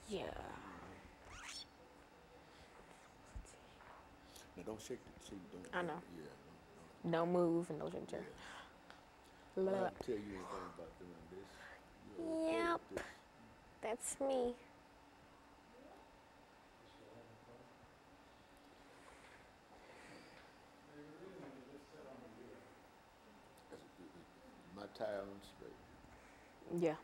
Yeah. Now don't shake it so you don't. I know. Yeah. No move and no ginger. Yeah. Well, I can tell you anything about doing this. You're okay Yep. with this. That's me. My tie on straight. Yeah.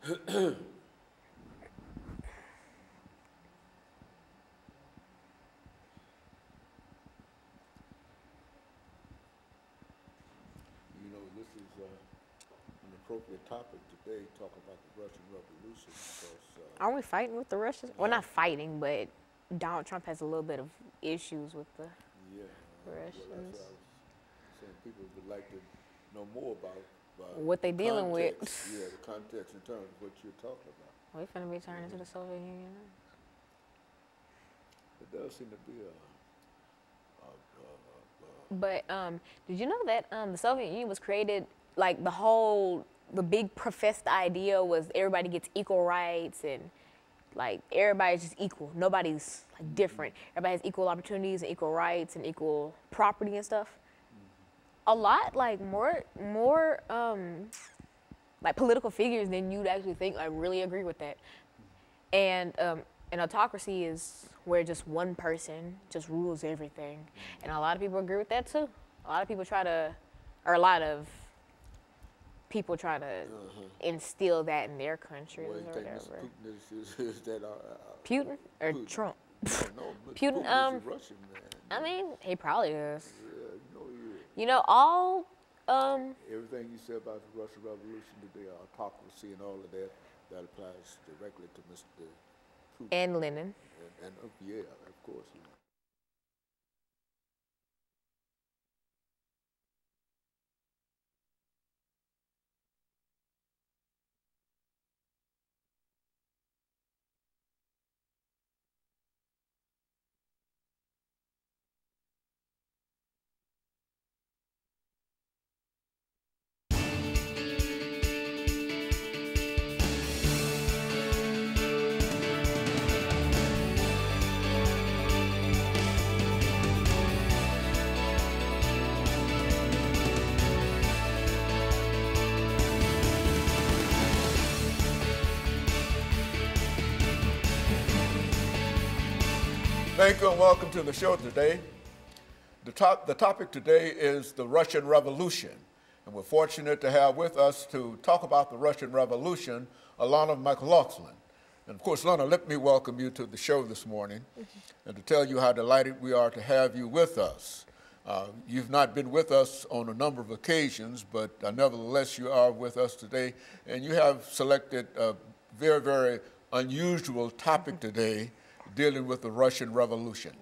You know, this is an appropriate topic today. Talk about the Russian Revolution because. Are we fighting with the Russians? Well, not fighting, but Donald Trump has a little bit of issues with the Yeah. Russians. Well, that's what I was saying. People would like to know more about What they the dealing with. context. Yeah, the context in terms of what you're talking about. We finna be turning to the Soviet Union. It does seem to be But did you know that the Soviet Union was created, like the big professed idea was everybody gets equal rights and like everybody's just equal. Nobody's like different. Everybody has equal opportunities and equal rights and equal property and stuff. A lot like more like political figures than you'd actually think like really agree with that. And an autocracy is where just one person just rules everything. And a lot of people agree with that too. A lot of people try to instill that in their countries well, you or think whatever. Mr. Putin is that Putin or Putin. Trump? No, Mr. Putin, Putin is a Russian man. I mean, he probably is. Yeah, you know he is. You know, all Everything you said about the Russian Revolution, the autocracy and all of that, that applies directly to Mr. Putin. and Lenin. And yeah, of course. You know. Thank you and welcome to the show today. The topic today is the Russian Revolution. And we're fortunate to have with us to talk about the Russian Revolution, Alana McLaughlin. And of course, Lana, let me welcome you to the show this morning and to tell you how delighted we are to have you with us. You've not been with us on a number of occasions, but nevertheless, you are with us today. And you have selected a very, very unusual topic today, dealing with the Russian Revolution.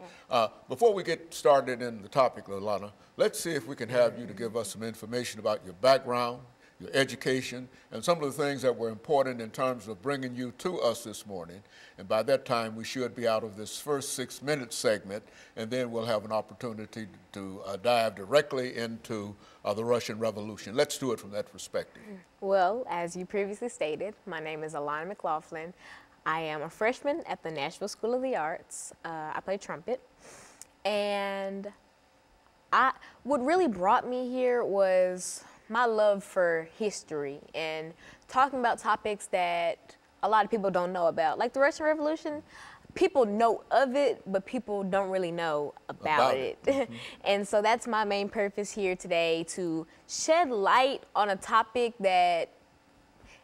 Before we get started in the topic, Alana, let's see if we can have you to give us some information about your background, your education, and some of the things that were important in terms of bringing you to us this morning. And by that time, we should be out of this first 6-minute segment, and then we'll have an opportunity to dive directly into the Russian Revolution. Let's do it from that perspective. Well, as you previously stated, my name is Alana McLaughlin. I am a freshman at the Nashville School of the Arts. I play trumpet. And what really brought me here was my love for history and talking about topics that a lot of people don't know about. Like the Russian Revolution, people know of it, but people don't really know about it. And so that's my main purpose here today, to shed light on a topic that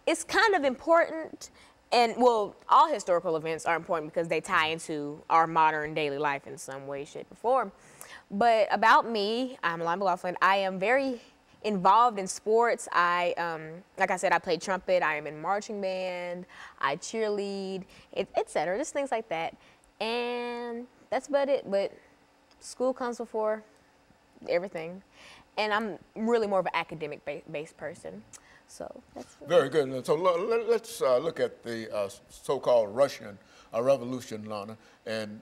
is kind of important. And, well, all historical events are important because they tie into our modern daily life in some way, shape, or form. But about me, I'm Alana McLaughlin. I am very involved in sports. Like I said, I play trumpet. I am in marching band. I cheerlead, etc. Just things like that. And that's about it. But school comes before everything. And I'm really more of an academic-based person. So that's very good. So let's look at the so-called Russian Revolution, Lana, and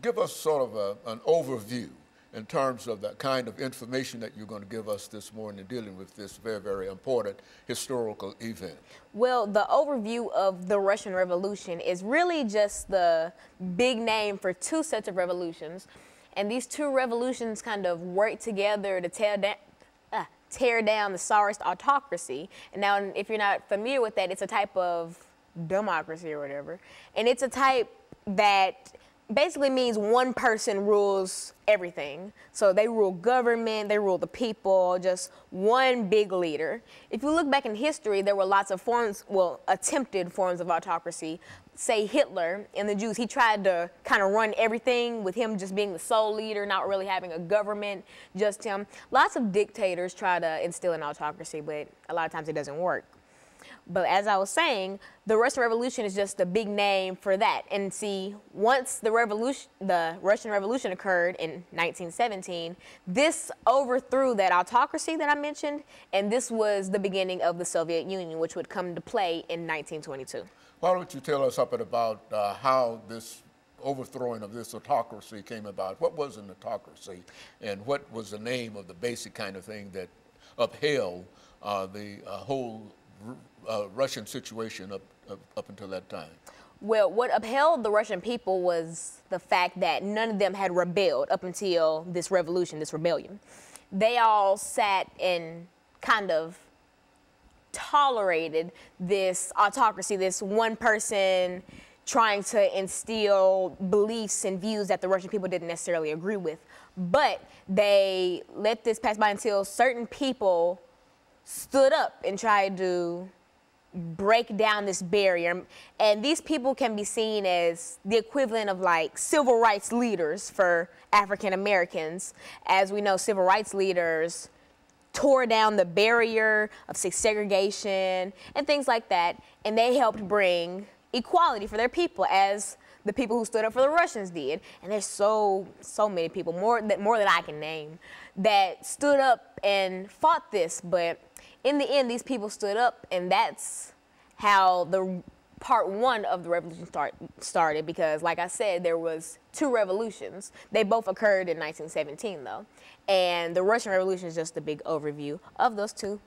give us sort of an overview in terms of the kind of information that you're going to give us this morning dealing with this very, very important historical event? Well, the overview of the Russian Revolution is really just the big name for two sets of revolutions. And these two revolutions kind of work together to tear down the Tsarist autocracy. And now, if you're not familiar with that, it's a type of democracy or whatever. And it's a type that basically means one person rules everything. So they rule government, they rule the people, just one big leader. If you look back in history, there were lots of forms, well, attempted forms of autocracy. Say Hitler and the Jews, he tried to kind of run everything with him just being the sole leader, not really having a government, just him. Lots of dictators try to instill an autocracy, but a lot of times it doesn't work. But as I was saying, the Russian Revolution is just a big name for that. And see, once the Russian Revolution occurred in 1917, this overthrew that autocracy that I mentioned, and this was the beginning of the Soviet Union, which would come to play in 1922. Why don't you tell us something about how this overthrowing of this autocracy came about? What was an autocracy, and what was the name of the basic kind of thing that upheld the whole Russian situation up until that time? Well, what upheld the Russian people was the fact that none of them had rebelled up until this revolution, this rebellion. They all sat and kind of tolerated this autocracy, this one person trying to instill beliefs and views that the Russian people didn't necessarily agree with. But they let this pass by until certain people stood up and tried to break down this barrier. And these people can be seen as the equivalent of like civil rights leaders for African Americans. As we know, civil rights leaders tore down the barrier of segregation and things like that, and they helped bring equality for their people, as the people who stood up for the Russians did. And there's so many people, more than I can name, that stood up and fought this. But in the end, these people stood up, and that's how the part one of the revolution started. Because, like I said, there was two revolutions. They both occurred in 1917, though. And the Russian Revolution is just a big overview of those two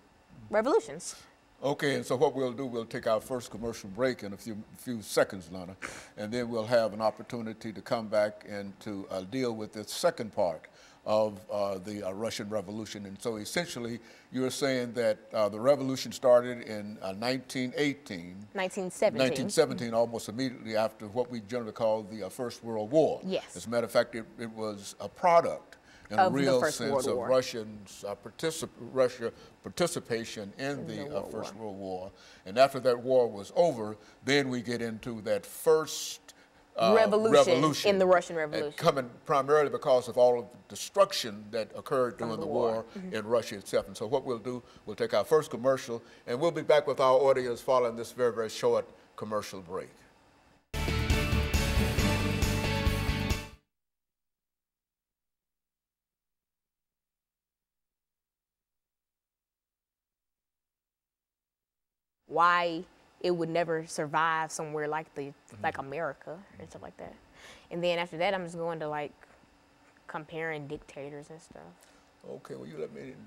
revolutions. Okay, and so what we'll do, we'll take our first commercial break in a few seconds, Lana, and then we'll have an opportunity to come back and to deal with the second part of the Russian Revolution. And so essentially, you're saying that the revolution started in 1917. 1917, almost immediately after what we generally call the First World War. Yes. As a matter of fact, it was a product in a real sense of Russia's participation in the First World War. And after that war was over, then we get into that first revolution in the Russian Revolution. Coming primarily because of all of the destruction that occurred during the war in Russia itself. And so what we'll do, we'll take our first commercial, and we'll be back with our audience following this very, very short commercial break. Why it would never survive somewhere like like America and stuff like that. And then after that, I'm just going to like comparing dictators and stuff. Okay, well, you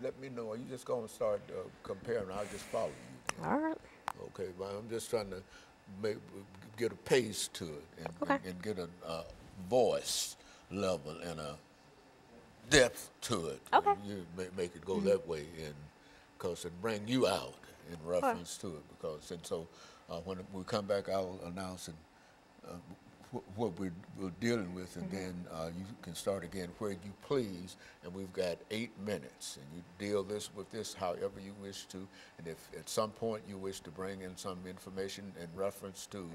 let me know. Are you just going to start comparing? I'll just follow you. All right. Okay, well, I'm just trying to get a pace to it and get a voice level and a depth to it. Okay. You make it go that way, and because it bring you out in reference to it. Because and so when we come back, I'll announce what we're dealing with, and then you can start again where you please. And we've got 8 minutes, and you deal with this however you wish to. And if at some point you wish to bring in some information in reference to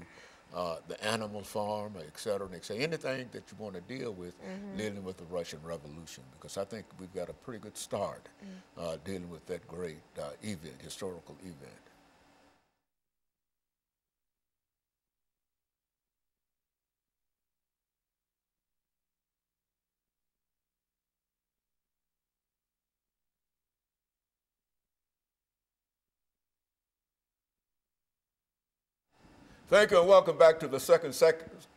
the animal farm, et cetera, anything that you want to deal with dealing with the Russian Revolution, because I think we've got a pretty good start dealing with that great historical event. Thank you, and welcome back to the second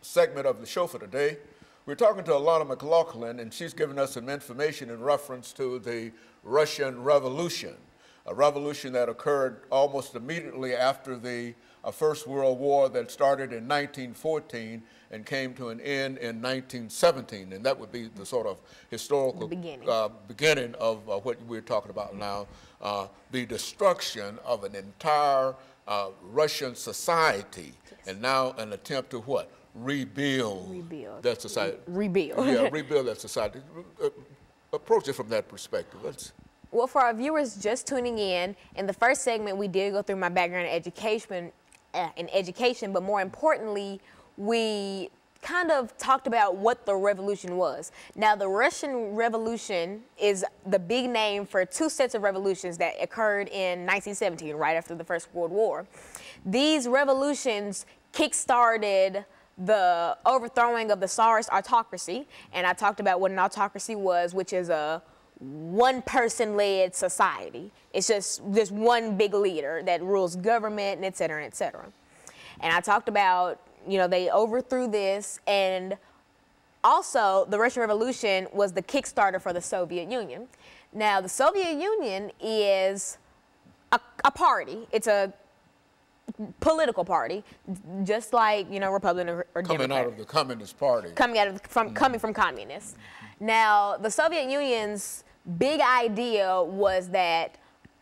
segment of the show for today. We're talking to Alana McLaughlin, and she's giving us some information in reference to the Russian Revolution, a revolution that occurred almost immediately after the First World War that started in 1914 and came to an end in 1917. And that would be the sort of historical beginning of what we're talking about now, the destruction of an entire Russian society, and now an attempt to what? Rebuild that society. Yeah, rebuild that society. Approach it from that perspective. Well, for our viewers just tuning in the first segment, we did go through my background in education, but more importantly, we kind of talked about what the revolution was. Now, the Russian Revolution is the big name for two sets of revolutions that occurred in 1917, right after the First World War. These revolutions kick-started the overthrowing of the Tsarist autocracy, and I talked about what an autocracy was, which is a one-person-led society. It's just one big leader that rules government, and et cetera, et cetera. And I talked about, you know, they overthrew this, and also the Russian Revolution was the Kickstarter for the Soviet Union. Now, the Soviet Union is a party. It's a political party, just like, you know, Republican or Democrat. Coming out of the Communist Party. Coming from communists. Now, the Soviet Union's big idea was that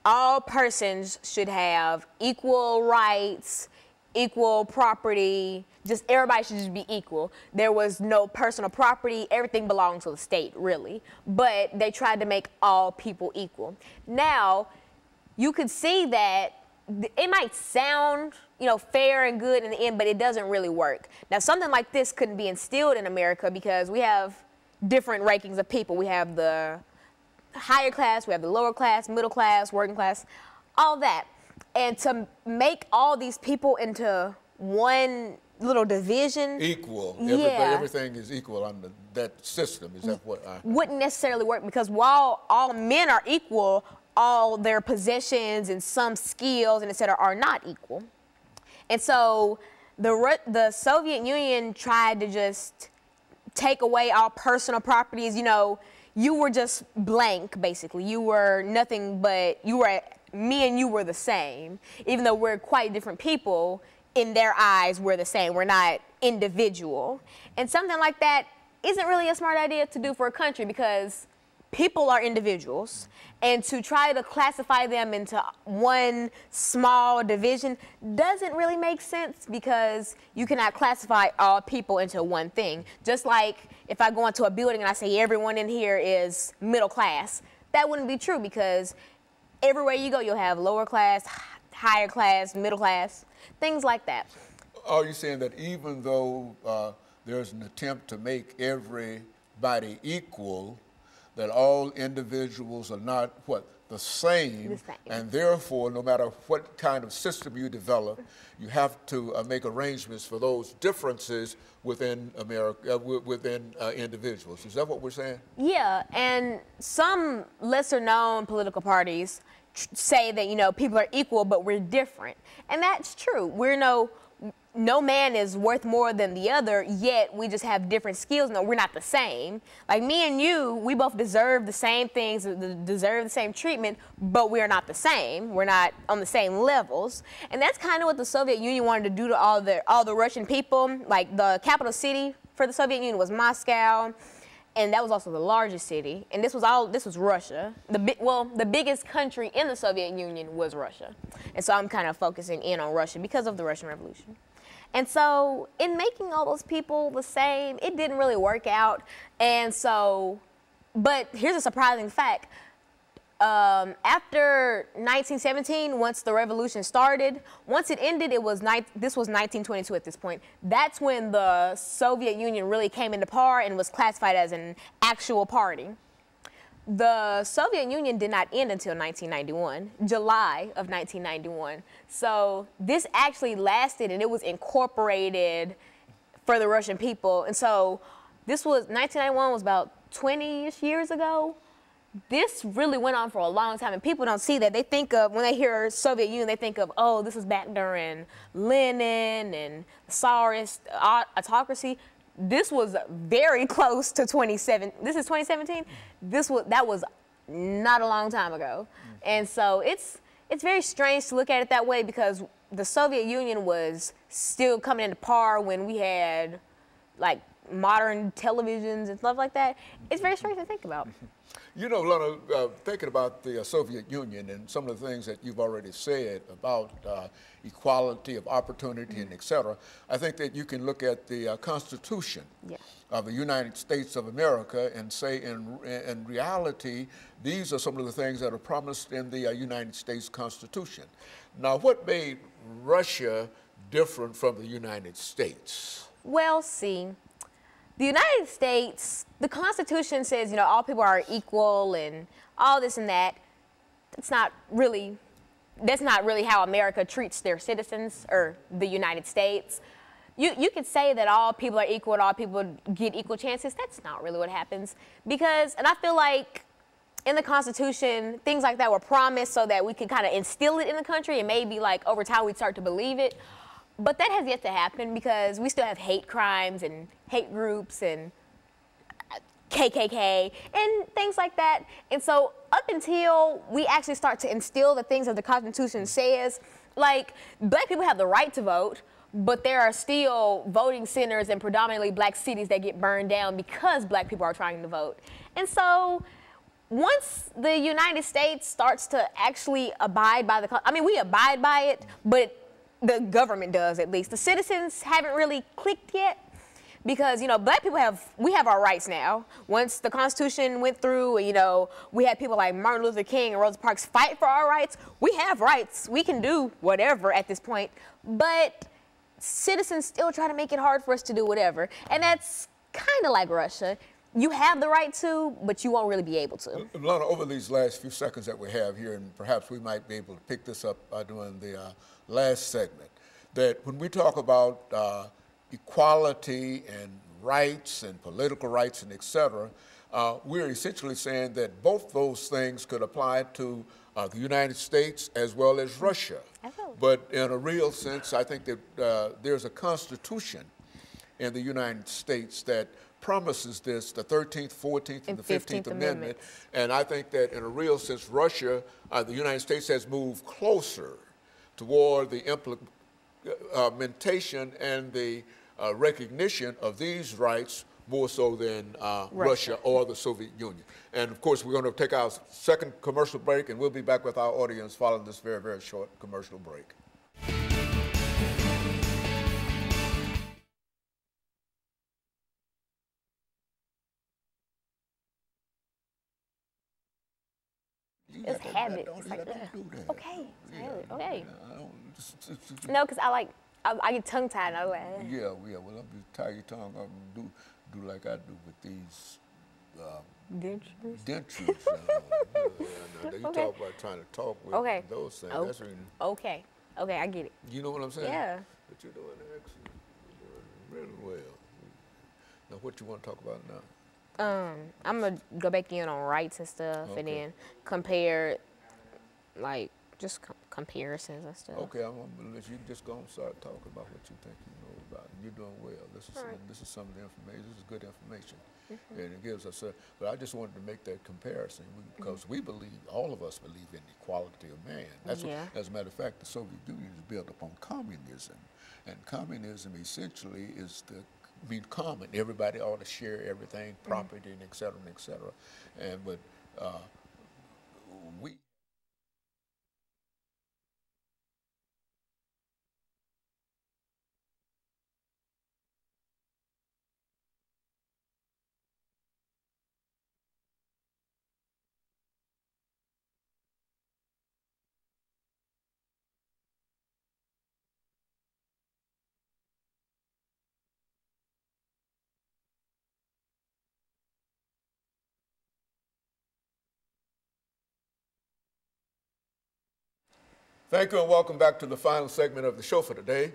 all persons should have equal rights, equal property, just everybody should just be equal. There was no personal property, everything belonged to the state, really. But they tried to make all people equal. Now, you could see that it might sound, you know, fair and good in the end, but it doesn't really work. Now, something like this couldn't be instilled in America because we have different rankings of people. We have the higher class, we have the lower class, middle class, working class, all that. And to make all these people into one little division. Equal. Yeah. Everything is equal under that system. Is that what I... Wouldn't necessarily work, because while all men are equal, all their possessions and some skills and et cetera are not equal. And so the Soviet Union tried to just take away all personal properties. You know, you were just blank, basically. You were nothing but, me and you were the same. Even though we're quite different people, in their eyes, we're the same. We're not individual. And something like that isn't really a smart idea to do for a country, because people are individuals, and to try to classify them into one small division doesn't really make sense, because you cannot classify all people into one thing. Just like if I go into a building and I say everyone in here is middle class, that wouldn't be true, because everywhere you go you'll have lower class, higher class, middle class, things like that. Are you saying that even though there's an attempt to make everybody equal, that all individuals are not, the same, and therefore, no matter what kind of system you develop, you have to make arrangements for those differences within America, within individuals. Is that what we're saying? Yeah, and some lesser-known political parties say that, you know, people are equal, but we're different, and that's true. No man is worth more than the other, yet we just have different skills. No, we're not the same. Like me and you, we both deserve the same things, deserve the same treatment, but we're not the same. We're not on the same levels. And that's kind of what the Soviet Union wanted to do to all the Russian people. Like, the capital city for the Soviet Union was Moscow, and that was also the largest city. And this was Russia. The biggest country in the Soviet Union was Russia. And so I'm kind of focusing in on Russia because of the Russian Revolution. And so in making all those people the same, it didn't really work out. And so, but here's a surprising fact. After 1917, once the revolution started, once it ended, this was 1922 at this point. That's when the Soviet Union really came into power and was classified as an actual party. The Soviet Union did not end until 1991, July of 1991. So this actually lasted, and it was incorporated for the Russian people. And so 1991 was about 20-ish years ago. This really went on for a long time, and people don't see that. They think of, when they hear Soviet Union, they think of, oh, this was back during Lenin and the Tsarist autocracy. this was very close to 27. This is 2017. That was not a long time ago, and so it's very strange to look at it that way because the Soviet Union was still coming into par when we had like modern televisions and stuff like that. It's very strange to think about. You know, Lana, thinking about the Soviet Union and some of the things that you've already said about equality of opportunity and et cetera, I think that you can look at the Constitution of the United States of America and say in reality, these are some of the things that are promised in the United States Constitution. Now, what made Russia different from the United States? Well, see, the United States, the Constitution says, you know, all people are equal and all this and that. That's not really how America treats their citizens or the United States. You could say that all people are equal and all people get equal chances. That's not really what happens because, and I feel like in the Constitution, things like that were promised so that we could kind of instill it in the country and maybe like over time we'd start to believe it. But that has yet to happen because we still have hate crimes and hate groups and KKK and things like that. And so up until we actually start to instill the things that the Constitution says, like black people have the right to vote, but there are still voting centers in predominantly black cities that get burned down because black people are trying to vote. And so once the United States starts to actually abide by we abide by it, but the government does at least. The citizens haven't really clicked yet because, you know, black people we have our rights now. Once the Constitution went through, you know, we had people like Martin Luther King and Rosa Parks fight for our rights. We have rights. We can do whatever at this point. But citizens still try to make it hard for us to do whatever. And that's kind of like Russia. You have the right to, but you won't really be able to. Lana, over these last few seconds that we have here, and perhaps we might be able to pick this up during the last segment, that when we talk about equality and rights and political rights and et cetera, we're essentially saying that both those things could apply to the United States as well as Russia. But in a real sense, I think that there's a constitution in the United States that promises this, the 13th, 14th, and the 15th Amendment. And I think that in a real sense, Russia, the United States has moved closer toward the implementation and the recognition of these rights more so than Russia or the Soviet Union. And of course, we're going to take our second commercial break, and we'll be back with our audience following this very, very short commercial break. It's habit. It's like, okay, okay. No, because I get tongue tied. And I like, yeah. Well, I'm just tie your tongue up and do like I do with these dentures. You talk about trying to talk with those things. Oh, that's really, okay, I get it. You know what I'm saying? Yeah. But you're doing excellent. You're doing really well. Now, what you want to talk about now? I'm gonna go back in on rights and stuff, and then compare, like, just comparisons and stuff. Okay, I'm gonna let you just go and start talking about what you think you know about. You're doing well. This is some of the information. This is good information, and it gives us. But I just wanted to make that comparison because we believe, all of us believe in equality of man. That's what, as a matter of fact, the Soviet Union is built upon communism, and communism essentially is common. Everybody ought to share everything, property, and et cetera, and et cetera. But we. Thank you and welcome back to the final segment of the show for today.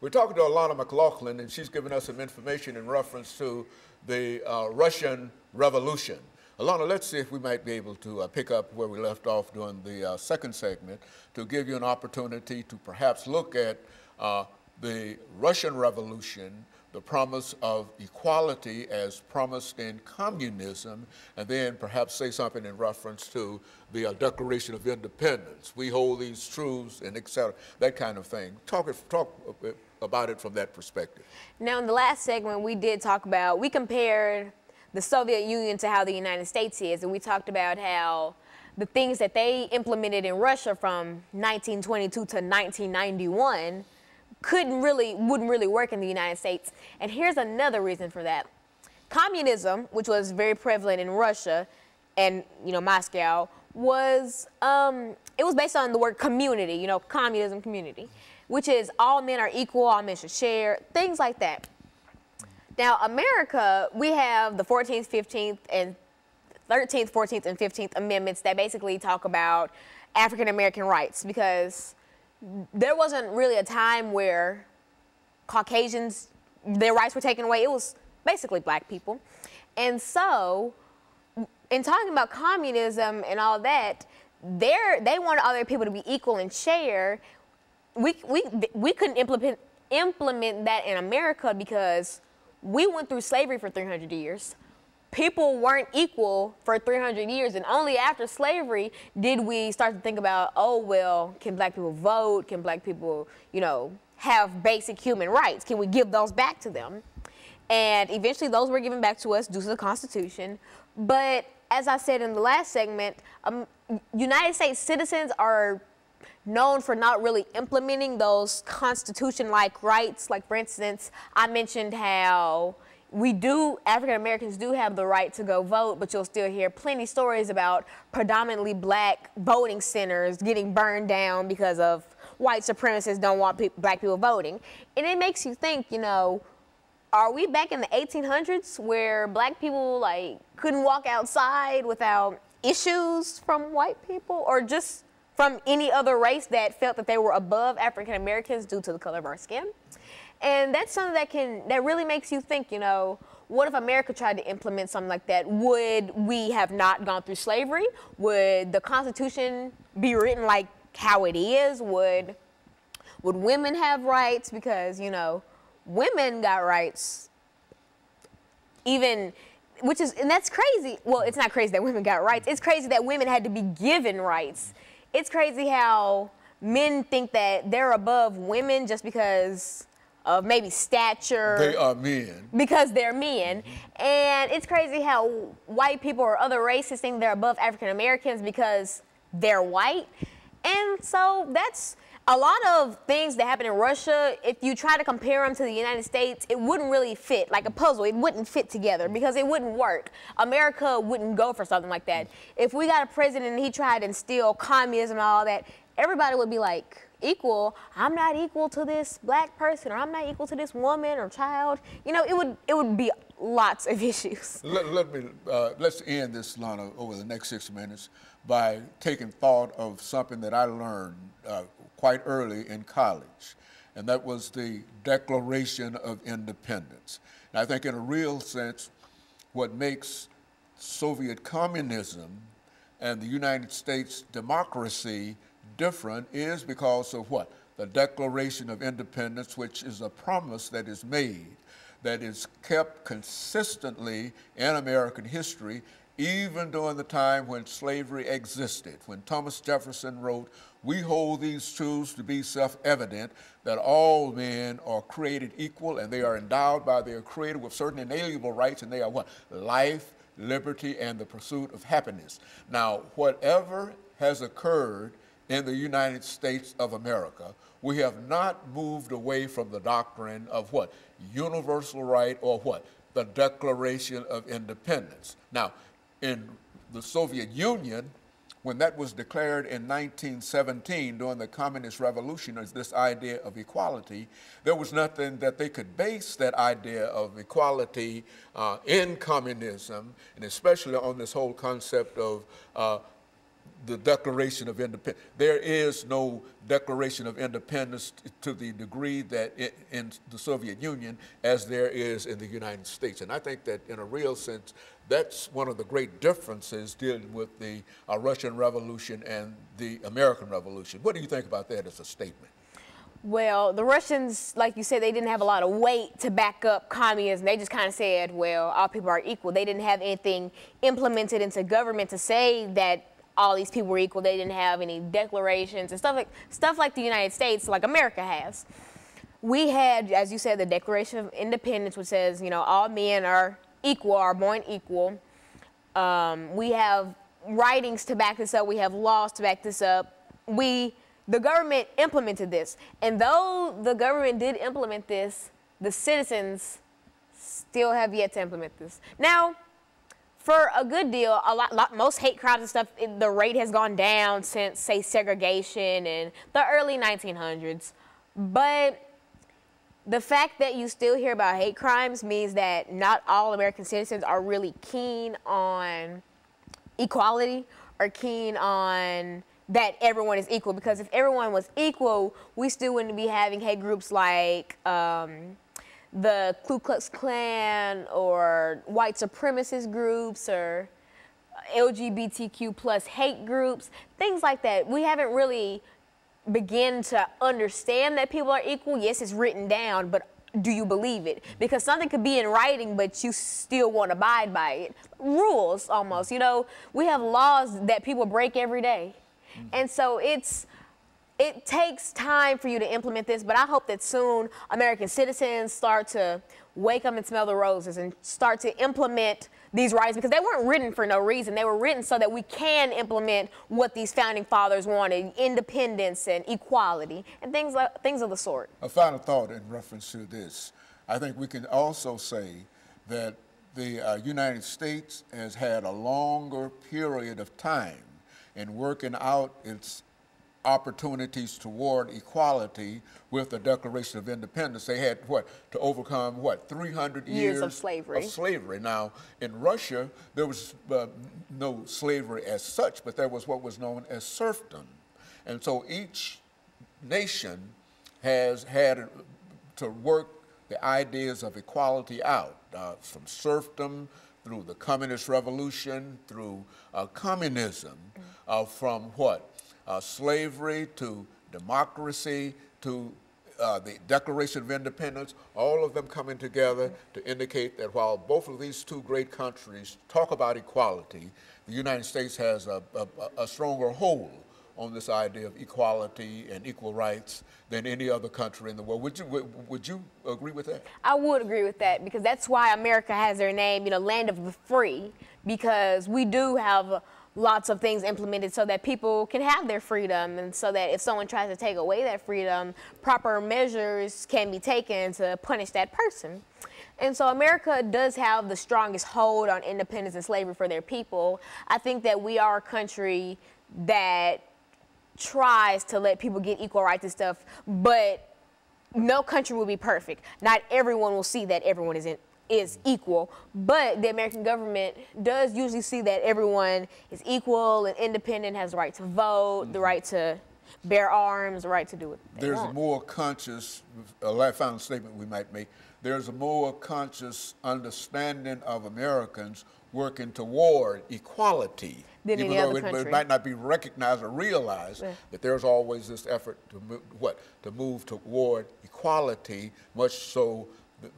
We're talking to Alana McLaughlin, and she's giving us some information in reference to the Russian Revolution. Alana, let's see if we might be able to pick up where we left off during the second segment to give you an opportunity to perhaps look at the Russian Revolution the promise of equality as promised in communism, and then perhaps say something in reference to the Declaration of Independence. We hold these truths, and et cetera, that kind of thing. Talk about it from that perspective. Now, in the last segment, we compared the Soviet Union to how the United States is, and we talked about how the things that they implemented in Russia from 1922 to 1991 wouldn't really work in the United States. And here's another reason for that. Communism, which was very prevalent in Russia and, Moscow, was, it was based on the word community, communism, community, which is all men are equal, all men should share, things like that. Now, America, we have the 14th, 15th, and 13th, 14th, and 15th Amendments that basically talk about African American rights, because there wasn't really a time where Caucasians, their rights were taken away. It was basically black people. And so, in talking about communism and all that, they wanted other people to be equal and share. We couldn't implement that in America because we went through slavery for 300 years. People weren't equal for 300 years, and only after slavery did we start to think about, oh, well, can black people vote? Can black people, have basic human rights? Can we give those back to them? And eventually those were given back to us due to the Constitution. But as I said in the last segment, United States citizens are known for not really implementing those Constitution-like rights. Like, for instance, I mentioned how African Americans do have the right to go vote, but you'll still hear plenty of stories about predominantly black voting centers getting burned down because of white supremacists don't want black people voting. And it makes you think, are we back in the 1800s where black people couldn't walk outside without issues from white people, or just from any other race that felt that they were above African Americans due to the color of our skin? And that's something that really makes you think, what if America tried to implement something like that? Would we have not gone through slavery? Would the Constitution be written like how it is? Would women have rights? Because, women got rights and that's crazy. Well, it's not crazy that women got rights. It's crazy that women had to be given rights. It's crazy how men think that they're above women just because of maybe stature. They are men. Because they're men. And it's crazy how white people or other races think they're above African Americans because they're white. And so that's a lot of things that happen in Russia. If you try to compare them to the United States, it wouldn't really fit like a puzzle. It wouldn't fit together because it wouldn't work. America wouldn't go for something like that. If we got a president and he tried to instill communism and all that, everybody would be like, equal, I'm not equal to this black person, or I'm not equal to this woman or child. It would be lots of issues. Let's end this, Lana, over the next 6 minutes by taking thought of something that I learned quite early in college, and that was the Declaration of Independence. And I think in a real sense, what makes Soviet communism and the United States democracy different is because of what? The Declaration of Independence, which is a promise that is made, that is kept consistently in American history, even during the time when slavery existed. When Thomas Jefferson wrote, "We hold these truths to be self-evident, that all men are created equal and they are endowed by their Creator with certain inalienable rights, and they are what? Life, liberty, and the pursuit of happiness." Now, whatever has occurred in the United States of America, we have not moved away from the doctrine of what? Universal right, or what? The Declaration of Independence. Now, in the Soviet Union, when that was declared in 1917 during the Communist Revolution as this idea of equality, there was nothing that they could base that idea of equality in communism, and especially on this whole concept of the Declaration of Independence. There is no Declaration of Independence to the degree that in the Soviet Union as there is in the United States. And I think that in a real sense, that's one of the great differences dealing with the Russian Revolution and the American Revolution. What do you think about that as a statement? Well, the Russians, like you said, they didn't have a lot of weight to back up communism. They just kind of said, well, all people are equal. They didn't have anything implemented into government to say that all these people were equal. They didn't have any declarations and stuff like the United States, like America has. We had, as you said, the Declaration of Independence, which says, all men are equal, are born equal. We have writings to back this up. We have laws to back this up. The government implemented this. And though the government did implement this, the citizens still have yet to implement this. Now, for a good deal, most hate crimes and stuff, the rate has gone down since, say, segregation in the early 1900s. But the fact that you still hear about hate crimes means that not all American citizens are really keen on equality or keen on that everyone is equal, because if everyone was equal, we still wouldn't be having hate groups like the Ku Klux Klan or white supremacist groups or LGBTQ plus hate groups, things like that. We haven't really begun to understand that people are equal. Yes, it's written down, but do you believe it? Because something could be in writing, but you still won't abide by it. Rules, almost. We have laws that people break every day. And so it takes time for you to implement this, but I hope that soon American citizens start to wake up and smell the roses and start to implement these rights, because they weren't written for no reason. They were written so that we can implement what these founding fathers wanted: independence and equality and things of the sort. A final thought in reference to this. I think we can also say that the United States has had a longer period of time in working out its opportunities toward equality with the Declaration of Independence. They had to overcome 300 years of slavery. Now, in Russia, there was no slavery as such, but there was what was known as serfdom. And so each nation has had to work the ideas of equality out, from serfdom through the Communist Revolution, through communism, from slavery to democracy to the Declaration of Independence, all of them coming together to indicate that while both of these two great countries talk about equality, the United States has a stronger hold on this idea of equality and equal rights than any other country in the world. Would you agree with that? I would agree with that, because that's why America has their name, land of the free, because we do have lots of things implemented so that people can have their freedom, and so that if someone tries to take away that freedom, proper measures can be taken to punish that person. And so America does have the strongest hold on independence and slavery for their people. I think that we are a country that tries to let people get equal rights and stuff, but no country will be perfect. Not everyone will see that everyone is equal, but the American government does usually see that everyone is equal and independent, has the right to vote, the right to bear arms, the right to do what they want. There's a more conscious, a final statement we might make, there's a more conscious understanding of Americans working toward equality, than even any though other country. It might not be recognized or realized, that there's always this effort to move toward equality, much so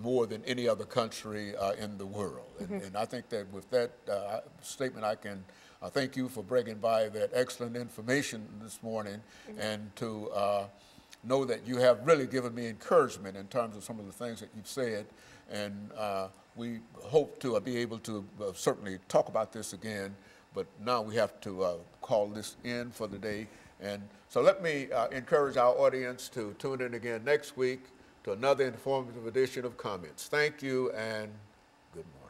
more than any other country in the world. And I think that with that statement, I can thank you for bringing by that excellent information this morning, and to know that you have really given me encouragement in terms of some of the things that you've said. And we hope to be able to certainly talk about this again, but now we have to call this in for the day. And so let me encourage our audience to tune in again next week to another informative edition of Comments. Thank you and good morning.